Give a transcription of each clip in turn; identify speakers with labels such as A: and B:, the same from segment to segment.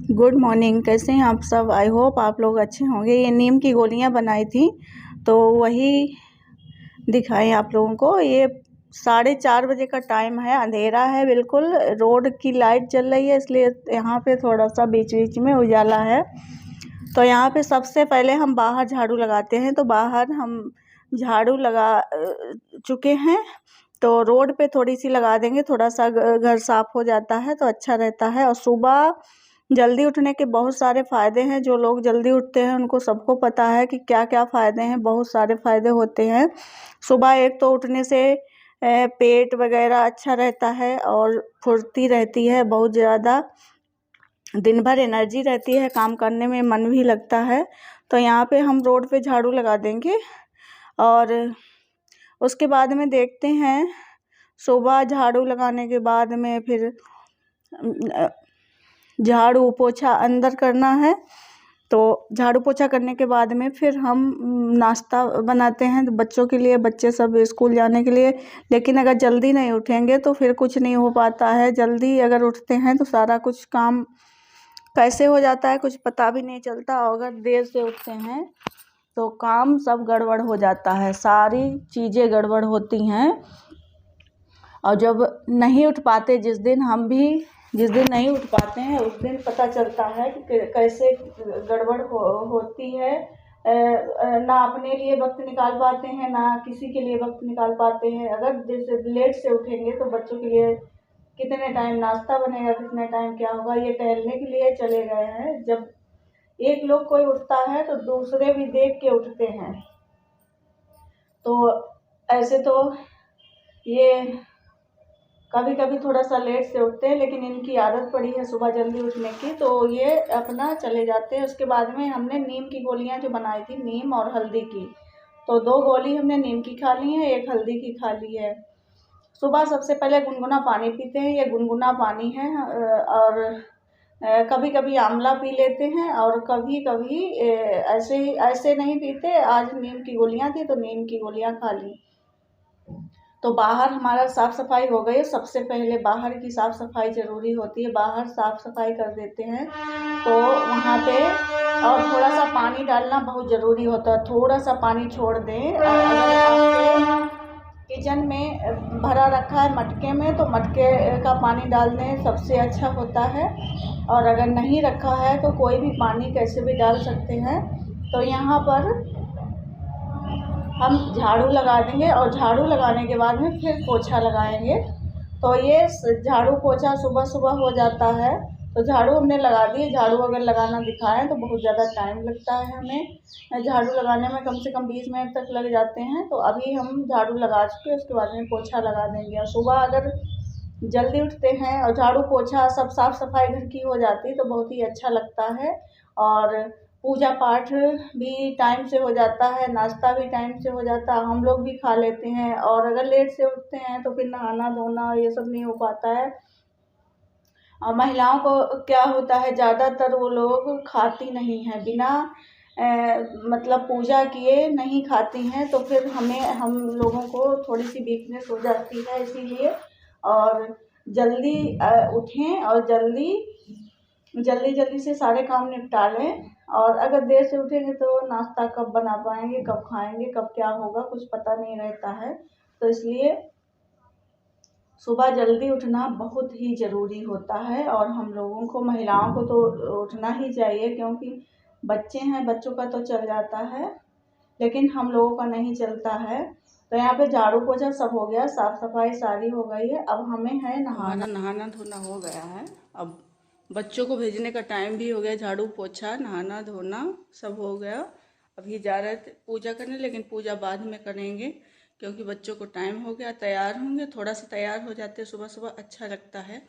A: Good morning. कैसे हैं आप सब? आई होप आप लोग अच्छे होंगे। ये नीम की गोलियां बनाई थी तो वही दिखाएं आप लोगों को। ये 4:30 बजे का टाइम है, अंधेरा है बिल्कुल। रोड की लाइट जल रही है इसलिए यहाँ पे थोड़ा सा बीच बीच में उजाला है। तो यहाँ पे सबसे पहले हम बाहर झाड़ू लगाते हैं। तो बाहर हम झाड़ू लगा चुके हैं, तो रोड पे थोड़ी सी लगा देंगे, थोड़ा सा घर साफ हो जाता है तो अच्छा रहता है। और सुबह जल्दी उठने के बहुत सारे फ़ायदे हैं। जो लोग जल्दी उठते हैं उनको सबको पता है कि क्या क्या फ़ायदे हैं। बहुत सारे फ़ायदे होते हैं सुबह। एक तो उठने से पेट वगैरह अच्छा रहता है और फुर्ती रहती है बहुत ज़्यादा। दिन भर एनर्जी रहती है, काम करने में मन भी लगता है। तो यहाँ पे हम रोड पे झाड़ू लगा देंगे और उसके बाद में देखते हैं। सुबह झाड़ू लगाने के बाद में फिर झाड़ू पोछा अंदर करना है। तो झाड़ू पोछा करने के बाद में फिर हम नाश्ता बनाते हैं बच्चों के लिए, बच्चे सब स्कूल जाने के लिए। लेकिन अगर जल्दी नहीं उठेंगे तो फिर कुछ नहीं हो पाता है। जल्दी अगर उठते हैं तो सारा कुछ काम कैसे हो जाता है कुछ पता भी नहीं चलता, और अगर देर से उठते हैं तो काम सब गड़बड़ हो जाता है, सारी चीज़ें गड़बड़ होती हैं। और जब नहीं उठ पाते, जिस दिन नहीं उठ पाते हैं उस दिन पता चलता है कि कैसे गड़बड़ होती है। ना अपने लिए वक्त निकाल पाते हैं, ना किसी के लिए वक्त निकाल पाते हैं। अगर जैसे लेट से उठेंगे तो बच्चों के लिए कितने टाइम नाश्ता बनेगा, कितने टाइम क्या होगा। ये टहलने के लिए चले गए हैं, जब एक लोग कोई उठता है तो दूसरे भी देख के उठते हैं। तो ऐसे तो ये कभी कभी थोड़ा सा लेट से उठते हैं, लेकिन इनकी आदत पड़ी है सुबह जल्दी उठने की, तो ये अपना चले जाते हैं। उसके बाद में हमने नीम की गोलियां जो बनाई थी, नीम और हल्दी की, तो 2 गोली हमने नीम की खा ली है, 1 हल्दी की खा ली है। सुबह सबसे पहले गुनगुना पानी पीते हैं। ये गुनगुना पानी है। और कभी कभी आंवला पी लेते हैं, और कभी कभी ऐसे नहीं पीते। आज नीम की गोलियां थी तो नीम की गोलियां खा ली। तो बाहर हमारा साफ़ सफाई हो गई। सबसे पहले बाहर की साफ़ सफाई ज़रूरी होती है, बाहर साफ़ सफाई कर देते हैं तो वहाँ पे। और थोड़ा सा पानी डालना बहुत ज़रूरी होता है, थोड़ा सा पानी छोड़ दें। अगर आपके किचन में भरा रखा है मटके में तो मटके का पानी डाल दें, सबसे अच्छा होता है। और अगर नहीं रखा है तो कोई भी पानी कैसे भी डाल सकते हैं। तो यहाँ पर हम झाड़ू लगा देंगे और झाड़ू लगाने के बाद में फिर पोछा लगाएंगे। तो ये झाड़ू पोछा सुबह सुबह हो जाता है। तो झाड़ू हमने लगा दी। झाड़ू अगर लगाना दिखाएं तो बहुत ज़्यादा टाइम लगता है हमें। झाड़ू लगाने में कम से कम 20 मिनट तक लग जाते हैं। तो अभी हम झाड़ू लगा चुके, उसके बाद में पोछा लगा देंगे। और सुबह अगर जल्दी उठते हैं और झाड़ू पोछा सब साफ़ सफाई घर की हो जाती तो बहुत ही अच्छा लगता है। और पूजा पाठ भी टाइम से हो जाता है, नाश्ता भी टाइम से हो जाता है, हम लोग भी खा लेते हैं। और अगर लेट से उठते हैं तो फिर नहाना धोना ये सब नहीं हो पाता है। और महिलाओं को क्या होता है, ज़्यादातर वो लोग खाती नहीं हैं, बिना मतलब पूजा किए नहीं खाती हैं। तो फिर हम लोगों को थोड़ी सी वीकनेस हो जाती है, इसीलिए। और जल्दी उठें और जल्दी से सारे काम निपटा लें। और अगर देर से उठेंगे तो नाश्ता कब बना पाएंगे, कब खाएंगे, कब क्या होगा कुछ पता नहीं रहता है। तो इसलिए सुबह जल्दी उठना बहुत ही ज़रूरी होता है। और हम लोगों को, महिलाओं को तो उठना ही चाहिए, क्योंकि बच्चे हैं, बच्चों का तो चल जाता है लेकिन हम लोगों का नहीं चलता है। तो यहाँ पे झाड़ू पोछा सब हो गया, साफ़ सफाई सारी हो गई है। अब हमें है नहाना धोना हो गया है। अब बच्चों को भेजने का टाइम भी हो गया। झाड़ू पोछा नहाना धोना सब हो गया। अभी जा रहे थे पूजा करने, लेकिन पूजा बाद में करेंगे क्योंकि बच्चों को टाइम हो गया, तैयार होंगे। थोड़ा सा तैयार हो जाते सुबह सुबह, अच्छा लगता है।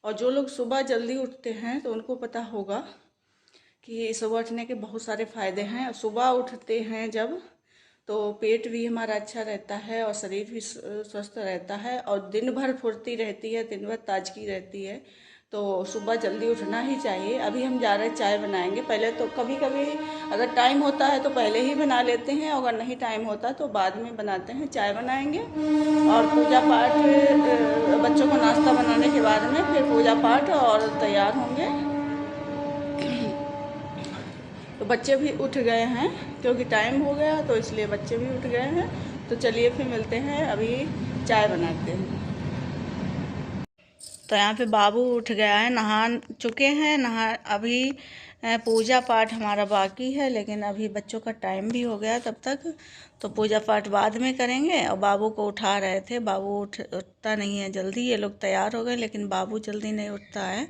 A: और जो लोग सुबह जल्दी उठते हैं तो उनको पता होगा कि सुबह उठने के बहुत सारे फ़ायदे हैं। सुबह उठते हैं जब तो पेट भी हमारा अच्छा रहता है और शरीर भी स्वस्थ रहता है और दिन भर फुर्ती रहती है, दिन भर ताजगी रहती है। तो सुबह जल्दी उठना ही चाहिए। अभी हम जा रहे हैं चाय बनाएंगे। पहले तो कभी कभी अगर टाइम होता है तो पहले ही बना लेते हैं, अगर नहीं टाइम होता तो बाद में बनाते हैं। चाय बनाएंगे और पूजा पाठ, बच्चों को नाश्ता बनाने के बाद में फिर पूजा पाठ और तैयार होंगे। बच्चे भी उठ गए हैं क्योंकि टाइम हो गया, तो इसलिए बच्चे भी उठ गए हैं। तो चलिए फिर मिलते हैं, अभी चाय बनाते हैं। तो यहाँ पे बाबू उठ गया है, नहा चुके हैं, अभी पूजा पाठ हमारा बाकी है, लेकिन अभी बच्चों का टाइम भी हो गया तब तक, तो पूजा पाठ बाद में करेंगे। और बाबू को उठा रहे थे, बाबू उठता नहीं है जल्दी। ये लोग तैयार हो गए लेकिन बाबू जल्दी नहीं उठता है।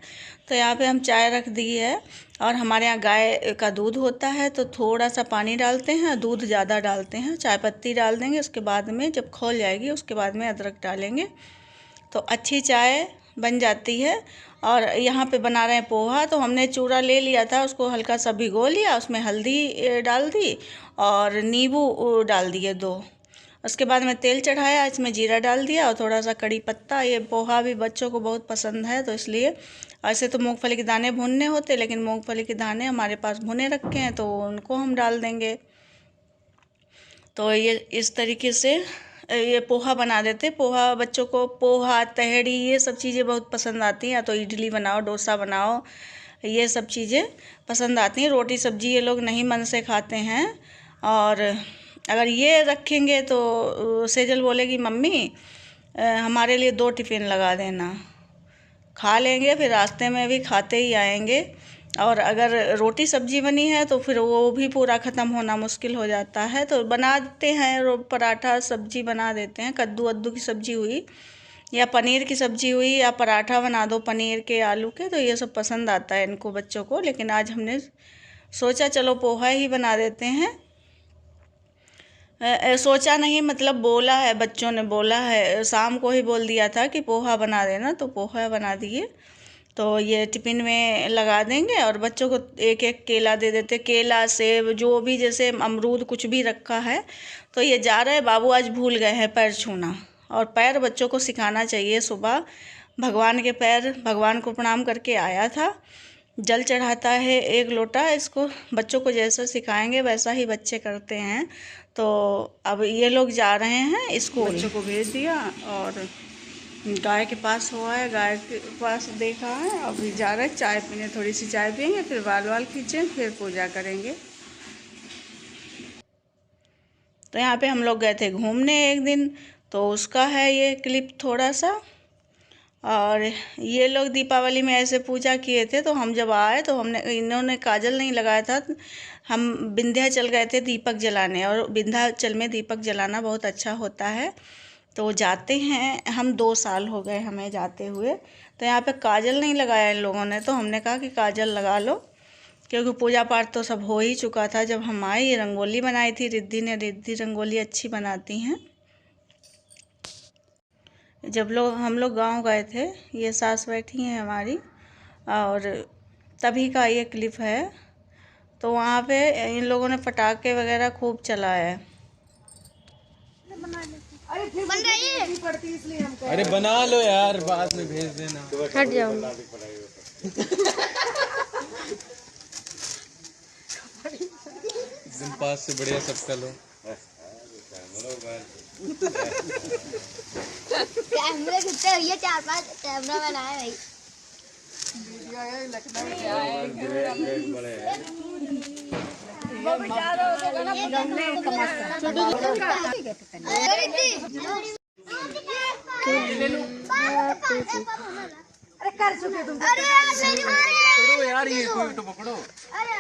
A: तो यहाँ पे हम चाय रख दी है, और हमारे यहाँ गाय का दूध होता है तो थोड़ा सा पानी डालते हैं, दूध ज़्यादा डालते हैं, चाय पत्ती डाल देंगे। उसके बाद में जब खौल जाएगी उसके बाद में अदरक डालेंगे तो अच्छी चाय बन जाती है। और यहाँ पे बना रहे हैं पोहा, तो हमने चूरा ले लिया था, उसको हल्का सा भिगो लिया, उसमें हल्दी डाल दी और नींबू डाल दिए 2। उसके बाद में तेल चढ़ाया, इसमें जीरा डाल दिया और थोड़ा सा कड़ी पत्ता। ये पोहा भी बच्चों को बहुत पसंद है, तो इसलिए ऐसे तो मूंगफली के दाने भुनने होते, लेकिन मूंगफली के दाने हमारे पास भुने रखे हैं तो उनको हम डाल देंगे। तो ये इस तरीके से ये पोहा बना देते। पोहा बच्चों को, पोहा तहड़ी ये सब चीज़ें बहुत पसंद आती हैं। या तो इडली बनाओ, डोसा बनाओ, ये सब चीज़ें पसंद आती हैं। रोटी सब्जी ये लोग नहीं मन से खाते हैं। और अगर ये रखेंगे तो सेजल बोलेगी मम्मी हमारे लिए 2 टिफ़िन लगा देना, खा लेंगे, फिर रास्ते में भी खाते ही आएंगे। और अगर रोटी सब्जी बनी है तो फिर वो भी पूरा ख़त्म होना मुश्किल हो जाता है। तो बना देते हैं, पराठा सब्जी बना देते हैं। कद्दू वद्दू की सब्जी हुई या पनीर की सब्जी हुई या पराठा बना दो पनीर के, आलू के, तो ये सब पसंद आता है इनको बच्चों को। लेकिन आज हमने सोचा चलो पोहा ही बना देते हैं। सोचा नहीं, मतलब बोला है, बच्चों ने बोला है, शाम को ही बोल दिया था कि पोहा बना देना, तो पोहा बना दिए। तो ये टिफ़िन में लगा देंगे और बच्चों को एक एक केला दे देते, केला सेब जो भी, जैसे अमरूद कुछ भी रखा है। तो ये जा रहे हैं, बाबू आज भूल गए हैं पैर छूना, और पैर बच्चों को सिखाना चाहिए। सुबह भगवान के पैर, भगवान को प्रणाम करके आया था, जल चढ़ाता है 1 लोटा। इसको बच्चों को जैसा सिखाएंगे वैसा ही बच्चे करते हैं। तो अब ये लोग जा रहे हैं स्कूल, बच्चों को भेज दिया और गाय के पास हुआ है, गाय के पास देखा है, अभी जा रहे हैं चाय पीने। थोड़ी सी चाय पियेंगे, फिर बाल खींचें, फिर पूजा करेंगे। तो यहाँ पे हम लोग गए थे घूमने एक दिन, तो उसका है ये क्लिप थोड़ा सा। और ये लोग दीपावली में ऐसे पूजा किए थे, तो हम जब आए तो इन्होंने काजल नहीं लगाया था। हम विंध्याचल गए थे दीपक जलाने, और विंध्याचल में दीपक जलाना बहुत अच्छा होता है, तो जाते हैं हम। 2 साल हो गए हमें जाते हुए। तो यहाँ पे काजल नहीं लगाया इन लोगों ने, तो हमने कहा कि काजल लगा लो, क्योंकि पूजा पाठ तो सब हो ही चुका था। जब हम आए, ये रंगोली बनाई थी रिद्धि ने, रिद्धि रंगोली अच्छी बनाती हैं। जब हम लोग गांव गए थे, ये सास बैठी हैं हमारी, और तभी का ये क्लिप है। तो वहाँ पे इन लोगों ने पटाखे वगैरह खूब चलाए हैं।
B: अरे बना लो यार, बाद में भेज देना।
C: हट जाओ।
B: दिन पास से बढ़िया सबका लो।
C: कैमरे कितने ये 4-5 कैमरा बनाए भाई। अरे कर चुके तुम। अरे
B: पकड़ो यार, ये कोई तो पकड़ो।
C: अरे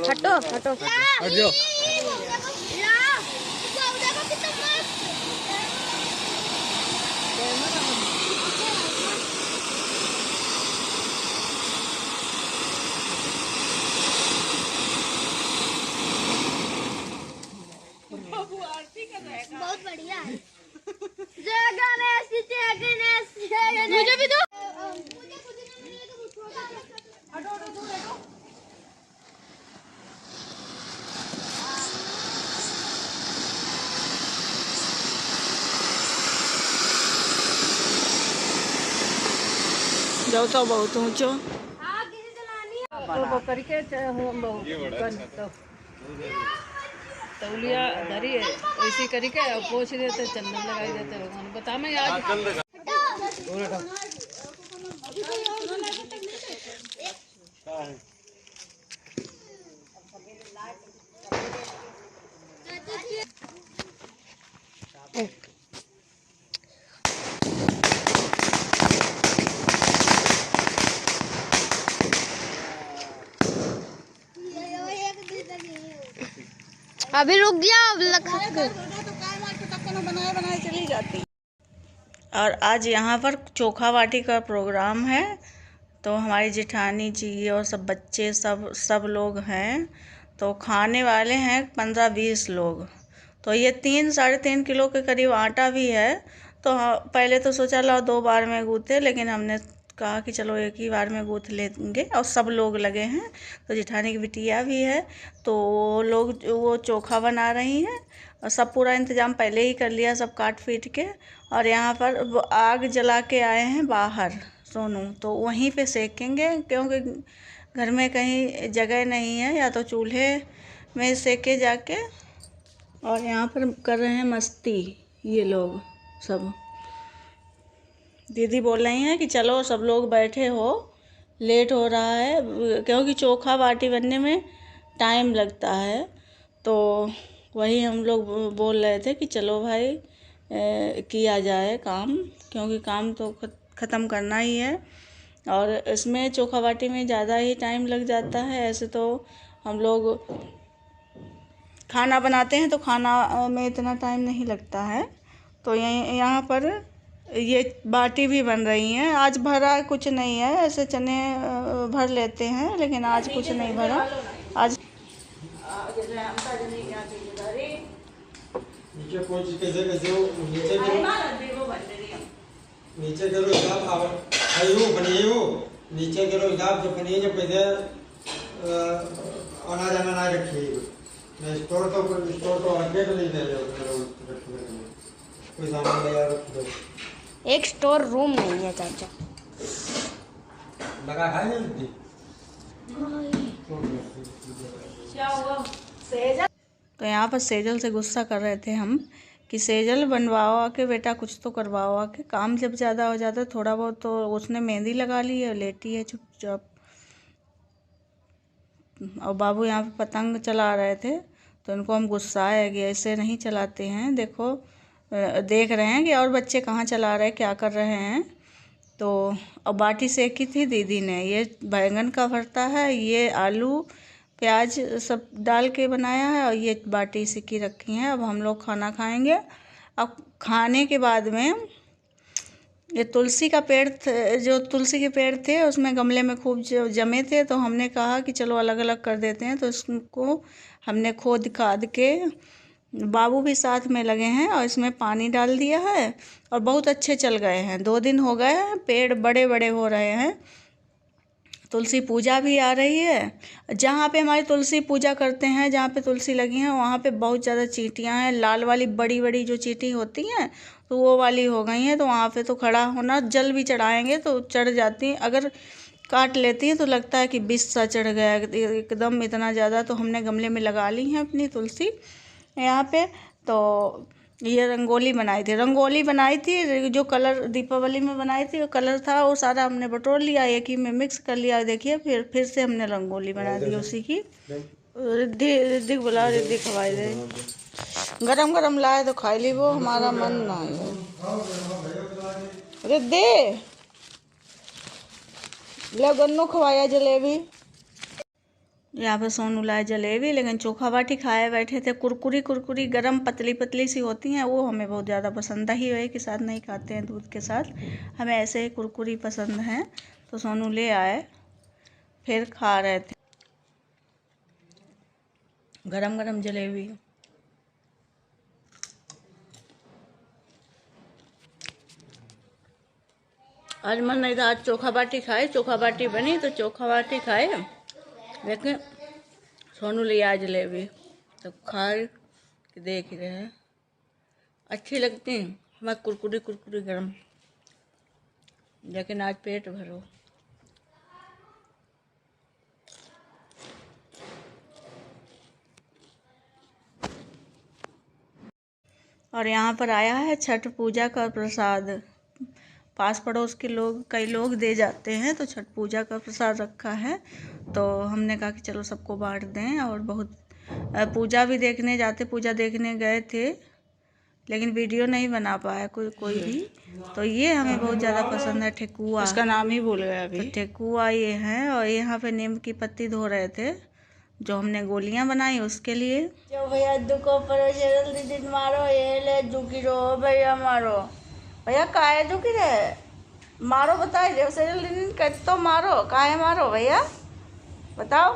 C: हटो हटो
B: हट जाओ।
C: बहुत बढ़िया है। जय गणेश, जय गणेश, जय गणेश। मुझे भी दो।
A: जाओ तो बहुत ऊँचो
D: करके तौलिया धरी है ऐसी करके और पोछ देते, चंदन लगाई देते भगवान। बता मैं याद
C: अभी रुक गया अब
A: बनाए चली जाती। और आज यहाँ पर चोखा बाटी का प्रोग्राम है, तो हमारी जेठानी जी और सब बच्चे सब लोग हैं, तो खाने वाले हैं 15-20 लोग। तो ये 3-3.5 किलो के करीब आटा भी है। तो पहले तो सोचा लो 2 बार में गूँथे, लेकिन हमने कहा कि चलो एक ही बार में गूँथ लेंगे। और सब लोग लगे हैं, तो जेठानी की बिटिया भी है, तो वो चोखा बना रही हैं और सब पूरा इंतज़ाम पहले ही कर लिया, सब काट पीट के। और यहाँ पर आग जला के आए हैं बाहर सोनू, तो वहीं पे सेकेंगे, क्योंकि घर में कहीं जगह नहीं है, या तो चूल्हे में सेके जाके। और यहाँ पर कर रहे हैं मस्ती ये लोग सब। दीदी बोल रही हैं कि चलो सब लोग बैठे हो, लेट हो रहा है, क्योंकि चोखा बाटी बनने में टाइम लगता है। तो वही हम लोग बोल रहे थे कि चलो भाई किया जाए काम, क्योंकि काम तो ख़त्म करना ही है। और इसमें चोखा बाटी में ज़्यादा ही टाइम लग जाता है। ऐसे तो हम लोग खाना बनाते हैं तो खाना में इतना टाइम नहीं लगता है। तो यहाँ पर ये बाटी भी बन रही हैं। आज भरा कुछ नहीं है, ऐसे चने भर लेते हैं, लेकिन आज कुछ नहीं भरा। आज
E: नीचे करो हिसाब आयो बनियो नीचे करो हिसाब जो बनिए जो पैसे अनाज ना रखिए। मैं स्टोर तो आगे तो नहीं दे कोई सामान ले रख दो।
C: एक स्टोर रूम नहीं है चाचा।
E: लगा खाए ना दीदी
A: क्या हुआ सेजल? तो यहाँ पर सेजल से गुस्सा कर रहे थे हम कि सेजल बनवाओ के बेटा, कुछ तो करवाओ के। काम जब ज़्यादा हो जाता है थोड़ा बहुत, तो उसने मेहंदी लगा ली है, लेटी है चुपचाप। और बाबू यहाँ पे पतंग चला रहे थे, तो उनको हम गुस्सा है कि ऐसे नहीं चलाते हैं। देखो देख रहे हैं कि और बच्चे कहाँ चला रहे, क्या कर रहे हैं। तो अब बाटी सेकी थी दीदी ने, ये बैंगन का भरता है, ये आलू प्याज सब डाल के बनाया है, और ये बाटी सेकी रखी है। अब हम लोग खाना खाएंगे। अब खाने के बाद में ये तुलसी का पेड़ जो तुलसी के पेड़ थे उसमें गमले में खूब जमे थे, तो हमने कहा कि चलो अलग अलग कर देते हैं। तो इसको हमने खोद खाद के, बाबू भी साथ में लगे हैं, और इसमें पानी डाल दिया है, और बहुत अच्छे चल गए हैं। 2 दिन हो गए हैं, पेड़ बड़े बड़े हो रहे हैं। तुलसी पूजा भी आ रही है। जहाँ पे हमारी तुलसी पूजा करते हैं, जहाँ पे तुलसी लगी हैं, वहाँ पे बहुत ज़्यादा चींटियाँ हैं। लाल वाली बड़ी बड़ी जो चींटी होती हैं, तो वो वाली हो गई हैं। तो वहाँ पे तो खड़ा होना, जल भी चढ़ाएंगे तो चढ़ जाती हैं। अगर काट लेती हैं तो लगता है कि विष सा चढ़ गया एकदम, इतना ज़्यादा। तो हमने गमले में लगा ली हैं अपनी तुलसी यहाँ पे। तो ये रंगोली बनाई थी, जो कलर दीपावली में बनाई थी, वो कलर था, वो सारा हमने बटोर लिया, एक ही में मिक्स कर लिया। देखिए फिर से हमने रंगोली बना दी उसी की। रिद्धि बोला, रिद्धि खवाई दे, गरम गरम लाए तो खाई ली, वो हमारा मन ना है। रिद्धि ले गन्नू खवाया जलेबी। यहाँ पे सोनू लाए जलेबी, लेकिन चोखा बाटी खाए बैठे थे। कुरकुरी गरम पतली पतली सी होती हैं, वो हमें बहुत ज़्यादा पसंद है। दही वही के साथ नहीं खाते हैं, दूध के साथ, हमें ऐसे ही कुरकुरी पसंद हैं। तो सोनू ले आए, फिर खा रहे थे गरम गरम जलेबी। आज मन नहीं था, आज चोखा बाटी खाए, चोखा बाटी बनी तो चोखा बाटी खाए। लेकिन सोनू लिया जलेबी, तो खाए कि देख ही रहे हैं, अच्छी लगती हैं हमें कुरकुरी गरम, लेकिन आज पेट भरो। और यहाँ पर आया है छठ पूजा का प्रसाद। पास पड़ोस के लोग, कई लोग दे जाते हैं, तो छठ पूजा का प्रसाद रखा है। तो हमने कहा कि चलो सबको बांट दें। और बहुत पूजा देखने गए थे, लेकिन वीडियो नहीं बना पाया कोई भी। तो ये हमें बहुत ज़्यादा पसंद है, ठेकुआ, उसका नाम ही भूल गया अभी। तो ठेकुआ ये है, और यहाँ पे नीम की पत्ती धो रहे थे, जो हमने गोलियां बनाई उसके लिए। जो भैया दुखो पर शेरल दीदी मारो, ये ले दुखी रहो भैया मारो। भैया काहे दुखी रहे, मारो बताए ले शेरल दीदी कहते तो मारो, काहे मारो भैया बताओ।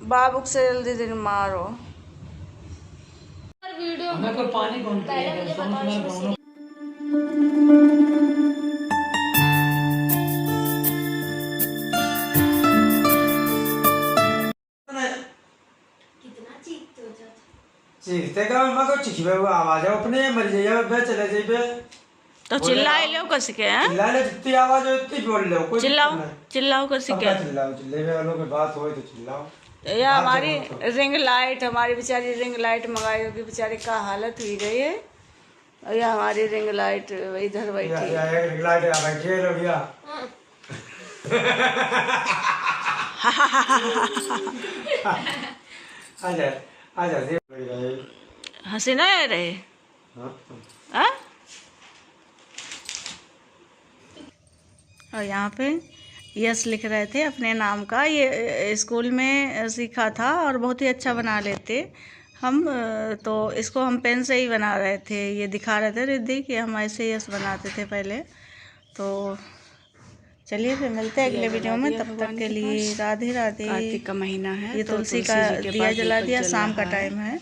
A: बाबू शेरल दीदी मारो।
C: वीडियो
F: हमें कोई पानी कौन पिएगा?
E: चीखते का मैं को चिखबे वो आवाज है अपने मर जाइए बे चले जाइए।
A: तो चिल्लाए लो कस के हैं,
E: चिल्ला ले जितनी आवाज हो उतनी बोल लो, कोई
A: चिल्लाओ चिल्लाओ कस के।
E: चिल्लाओ चिल्ले वालों की बात हो तो चिल्लाओ।
A: या हमारी रिंग लाइट, हमारी बेचारी रिंग लाइट मंगाई होगी, बेचारी का हालत हुई गई है। और यह हमारी रिंग लाइट इधर बैठी है।
E: रिंग लाइट आ बैठी है भैया। आजा आजा दे
A: हंसी ना आ रहे। हाँ? और यहाँ पे यस लिख रहे थे अपने नाम का, ये स्कूल में सीखा था और बहुत ही अच्छा बना लेते हम। तो इसको हम पेन से ही बना रहे थे, ये दिखा रहे थे रिद्धि कि हम ऐसे यस बनाते थे पहले। तो चलिए फिर मिलते हैं अगले वीडियो में, तब तक के लिए राधे राधे। कार्तिक का महीना है, ये तुलसी का दिया जला दिया, शाम का टाइम है।